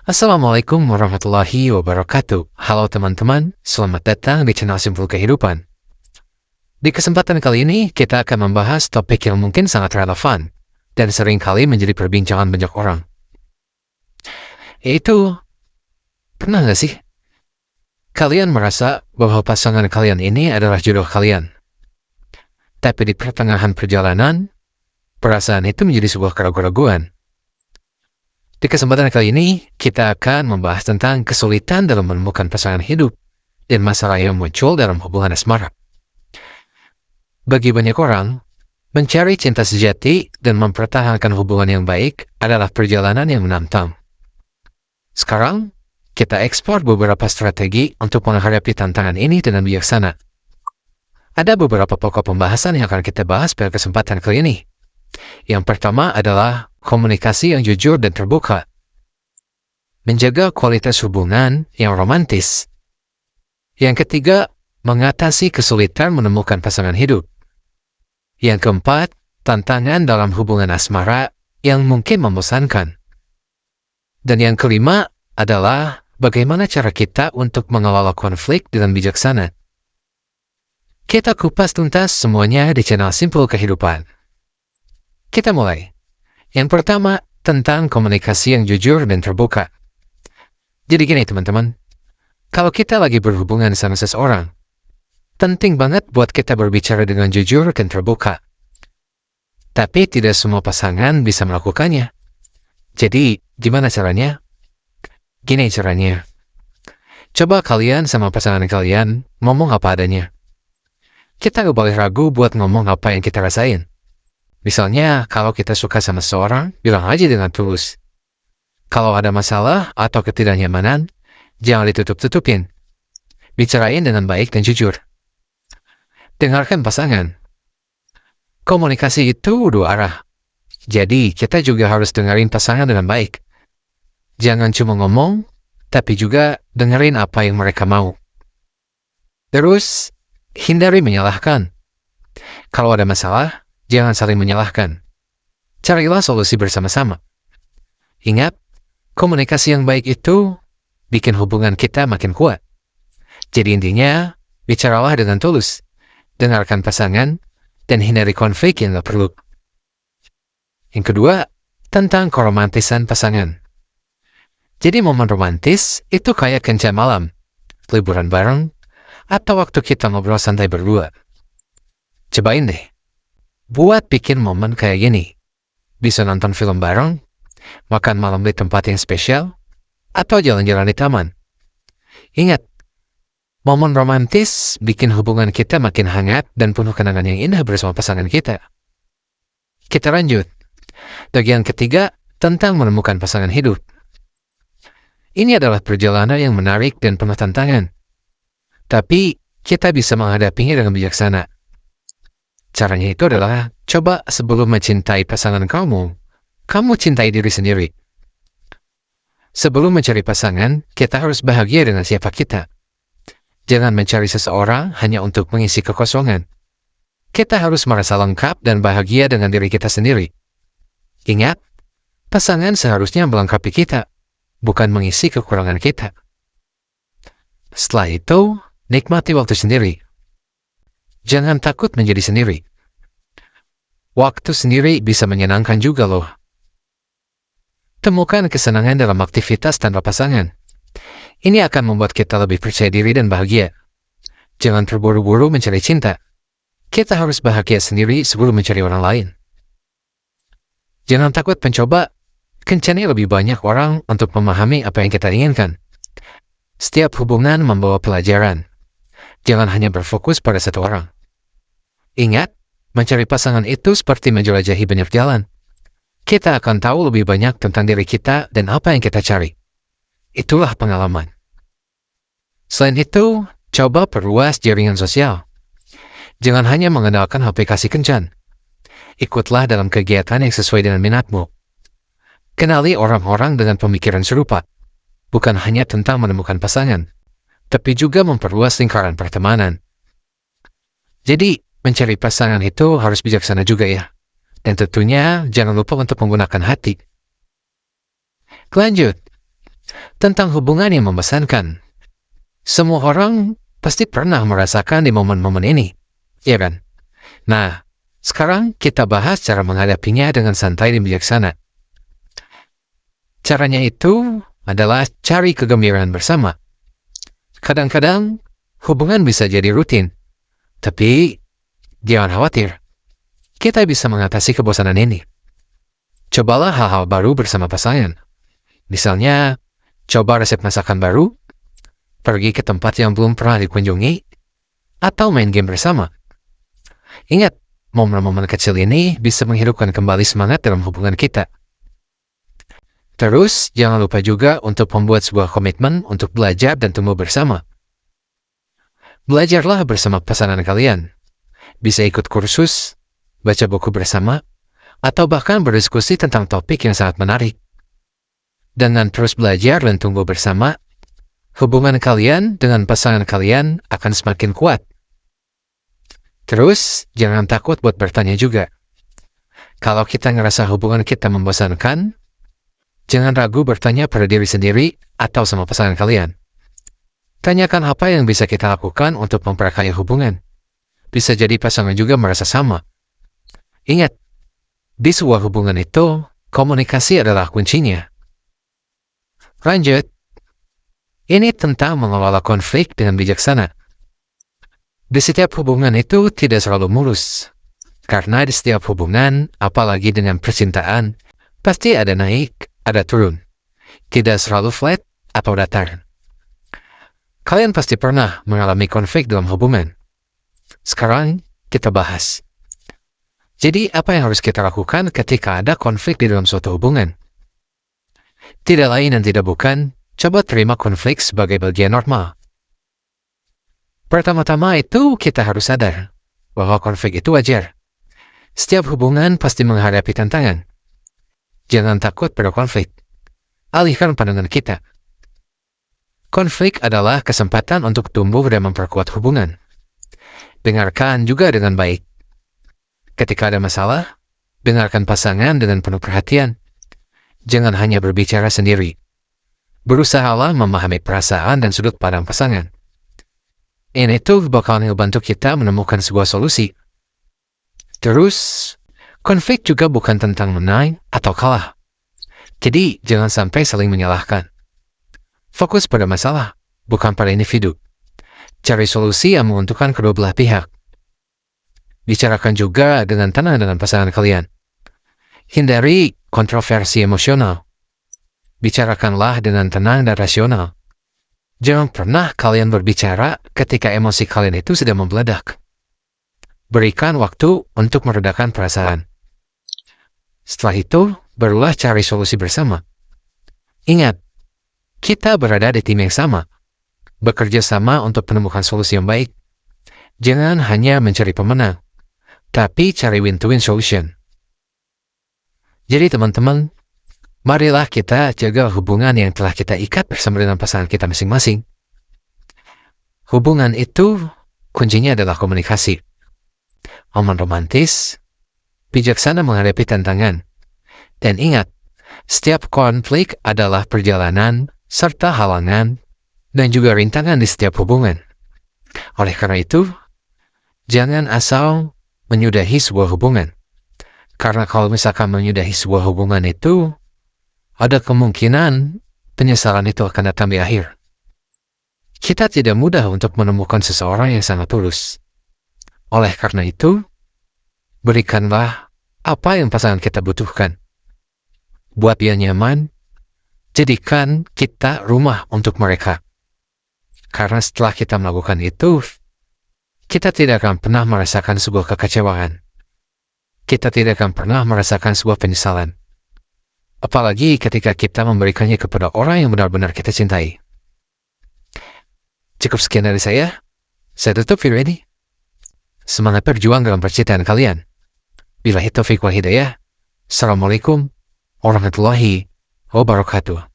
Assalamualaikum warahmatullahi wabarakatuh. Halo teman-teman, selamat datang di channel Simpul Kehidupan. Di kesempatan kali ini, kita akan membahas topik yang mungkin sangat relevan dan sering kali menjadi perbincangan banyak orang. Yaitu, pernah nggak sih kalian merasa bahwa pasangan kalian ini adalah jodoh kalian? Tapi di pertengahan perjalanan, perasaan itu menjadi sebuah keraguan-keraguan. Di kesempatan kali ini, kita akan membahas tentang kesulitan dalam menemukan pasangan hidup dan masalah yang muncul dalam hubungan asmara. Bagi banyak orang, mencari cinta sejati dan mempertahankan hubungan yang baik adalah perjalanan yang menantang. Sekarang, kita eksplor beberapa strategi untuk menghadapi tantangan ini dengan bijaksana. Ada beberapa pokok pembahasan yang akan kita bahas pada kesempatan kali ini. Yang pertama adalah komunikasi yang jujur dan terbuka. Menjaga kualitas hubungan yang romantis. Yang ketiga, mengatasi kesulitan menemukan pasangan hidup. Yang keempat, tantangan dalam hubungan asmara yang mungkin membosankan. Dan yang kelima adalah bagaimana cara kita untuk mengelola konflik dengan bijaksana. Kita kupas tuntas semuanya di channel Simpul Kehidupan. Kita mulai. Yang pertama, tentang komunikasi yang jujur dan terbuka. Jadi gini teman-teman, kalau kita lagi berhubungan sama seseorang, penting banget buat kita berbicara dengan jujur dan terbuka. Tapi tidak semua pasangan bisa melakukannya. Jadi, gimana caranya? Gini caranya. Coba kalian sama pasangan kalian ngomong apa adanya. Kita gak boleh ragu buat ngomong apa yang kita rasain. Misalnya, kalau kita suka sama seseorang, bilang aja dengan tulus. Kalau ada masalah atau ketidaknyamanan, jangan ditutup-tutupin. Bicarain dengan baik dan jujur. Dengarkan pasangan. Komunikasi itu dua arah. Jadi, kita juga harus dengerin pasangan dengan baik. Jangan cuma ngomong, tapi juga dengerin apa yang mereka mau. Terus, hindari menyalahkan. Kalau ada masalah, jangan saling menyalahkan. Carilah solusi bersama-sama. Ingat, komunikasi yang baik itu bikin hubungan kita makin kuat. Jadi intinya, bicaralah dengan tulus. Dengarkan pasangan, dan hindari konflik yang gak perlu. Yang kedua, tentang keromantisan pasangan. Jadi momen romantis itu kayak kencan malam, liburan bareng, atau waktu kita ngobrol santai berdua. Cobain deh. Buat bikin momen kayak gini. Bisa nonton film bareng, makan malam di tempat yang spesial, atau jalan-jalan di taman. Ingat, momen romantis bikin hubungan kita makin hangat dan penuh kenangan yang indah bersama pasangan kita. Kita lanjut. Bagian ketiga, tentang menemukan pasangan hidup. Ini adalah perjalanan yang menarik dan penuh tantangan. Tapi, kita bisa menghadapinya dengan bijaksana. Caranya itu adalah, coba sebelum mencintai pasangan kamu cintai diri sendiri. Sebelum mencari pasangan, kita harus bahagia dengan siapa kita. Jangan mencari seseorang hanya untuk mengisi kekosongan. Kita harus merasa lengkap dan bahagia dengan diri kita sendiri. Ingat, pasangan seharusnya melengkapi kita, bukan mengisi kekurangan kita. Setelah itu, nikmati waktu sendiri. Jangan takut menjadi sendiri. Waktu sendiri bisa menyenangkan juga loh. Temukan kesenangan dalam aktivitas tanpa pasangan. Ini akan membuat kita lebih percaya diri dan bahagia. Jangan terburu-buru mencari cinta. Kita harus bahagia sendiri sebelum mencari orang lain. Jangan takut mencoba. Kencani lebih banyak orang untuk memahami apa yang kita inginkan. Setiap hubungan membawa pelajaran. Jangan hanya berfokus pada satu orang. Ingat, mencari pasangan itu seperti menjelajahi banyak jalan. Kita akan tahu lebih banyak tentang diri kita dan apa yang kita cari. Itulah pengalaman. Selain itu, coba perluas jaringan sosial. Jangan hanya mengandalkan aplikasi kencan. Ikutlah dalam kegiatan yang sesuai dengan minatmu. Kenali orang-orang dengan pemikiran serupa. Bukan hanya tentang menemukan pasangan, tapi juga memperluas lingkaran pertemanan. Jadi, mencari pasangan itu harus bijaksana juga ya. Dan tentunya jangan lupa untuk menggunakan hati. Lanjut. tentang hubungan yang membosankan. Semua orang pasti pernah merasakan di momen-momen ini, ya kan? Nah, sekarang kita bahas cara menghadapinya dengan santai dan bijaksana. Caranya itu adalah cari kegembiraan bersama. Kadang-kadang hubungan bisa jadi rutin, tapi jangan khawatir. Kita bisa mengatasi kebosanan ini. Cobalah hal-hal baru bersama pasangan. Misalnya, coba resep masakan baru, pergi ke tempat yang belum pernah dikunjungi, atau main game bersama. Ingat, momen-momen kecil ini bisa menghidupkan kembali semangat dalam hubungan kita. Terus, jangan lupa juga untuk membuat sebuah komitmen untuk belajar dan tumbuh bersama. Belajarlah bersama pasangan kalian. Bisa ikut kursus, baca buku bersama, atau bahkan berdiskusi tentang topik yang sangat menarik. Dengan terus belajar dan tumbuh bersama, hubungan kalian dengan pasangan kalian akan semakin kuat. Terus, jangan takut buat bertanya juga. Kalau kita ngerasa hubungan kita membosankan, jangan ragu bertanya pada diri sendiri atau sama pasangan kalian. Tanyakan apa yang bisa kita lakukan untuk memperkaya hubungan. Bisa jadi pasangan juga merasa sama. Ingat, di sebuah hubungan itu, komunikasi adalah kuncinya. Lanjut. Ini tentang mengelola konflik dengan bijaksana. Di setiap hubungan itu tidak selalu mulus. Karena di setiap hubungan, apalagi dengan percintaan, pasti ada naik, ada turun. Tidak selalu flat atau datar. Kalian pasti pernah mengalami konflik dalam hubungan. Sekarang kita bahas. Jadi apa yang harus kita lakukan ketika ada konflik di dalam suatu hubungan? Tidak lain dan tidak bukan, coba terima konflik sebagai bagian normal. Pertama-tama itu kita harus sadar bahwa konflik itu wajar. Setiap hubungan pasti menghadapi tantangan. Jangan takut pada konflik. Alihkan pandangan kita. Konflik adalah kesempatan untuk tumbuh dan memperkuat hubungan. Dengarkan juga dengan baik. Ketika ada masalah, dengarkan pasangan dengan penuh perhatian. Jangan hanya berbicara sendiri. Berusahalah memahami perasaan dan sudut pandang pasangan. Ini tuh bakal membantu kita menemukan sebuah solusi. Terus, konflik juga bukan tentang menang atau kalah. Jadi, jangan sampai saling menyalahkan. Fokus pada masalah, bukan pada individu. Cari solusi yang menguntungkan kedua belah pihak. Bicarakan juga dengan tenang dengan pasangan kalian. Hindari kontroversi emosional. Bicarakanlah dengan tenang dan rasional. Jangan pernah kalian berbicara ketika emosi kalian itu sedang membeledak. Berikan waktu untuk meredakan perasaan. Setelah itu, barulah cari solusi bersama. Ingat, kita berada di tim yang sama. Bekerja sama untuk menemukan solusi yang baik. Jangan hanya mencari pemenang, tapi cari win-to-win solution. Jadi teman-teman, marilah kita jaga hubungan yang telah kita ikat bersama dengan pasangan kita masing-masing. Hubungan itu, kuncinya adalah komunikasi. Aman romantis, bijaksana menghadapi tantangan. Dan ingat, setiap konflik adalah perjalanan, serta halangan, dan juga rintangan di setiap hubungan. Oleh karena itu, jangan asal menyudahi sebuah hubungan. Karena kalau misalkan menyudahi sebuah hubungan itu, ada kemungkinan penyesalan itu akan datang di akhir. Kita tidak mudah untuk menemukan seseorang yang sangat tulus. Oleh karena itu, berikanlah apa yang pasangan kita butuhkan. Buat dia nyaman, jadikan kita rumah untuk mereka. Karena setelah kita melakukan itu, kita tidak akan pernah merasakan sebuah kekecewaan. Kita tidak akan pernah merasakan sebuah penyesalan. Apalagi ketika kita memberikannya kepada orang yang benar-benar kita cintai. Cukup sekian dari saya. Saya tutup video ini. Semangat berjuang dalam percintaan kalian. Billahi taufiq wal hidayah. Assalamualaikum warahmatullahi wabarakatuh.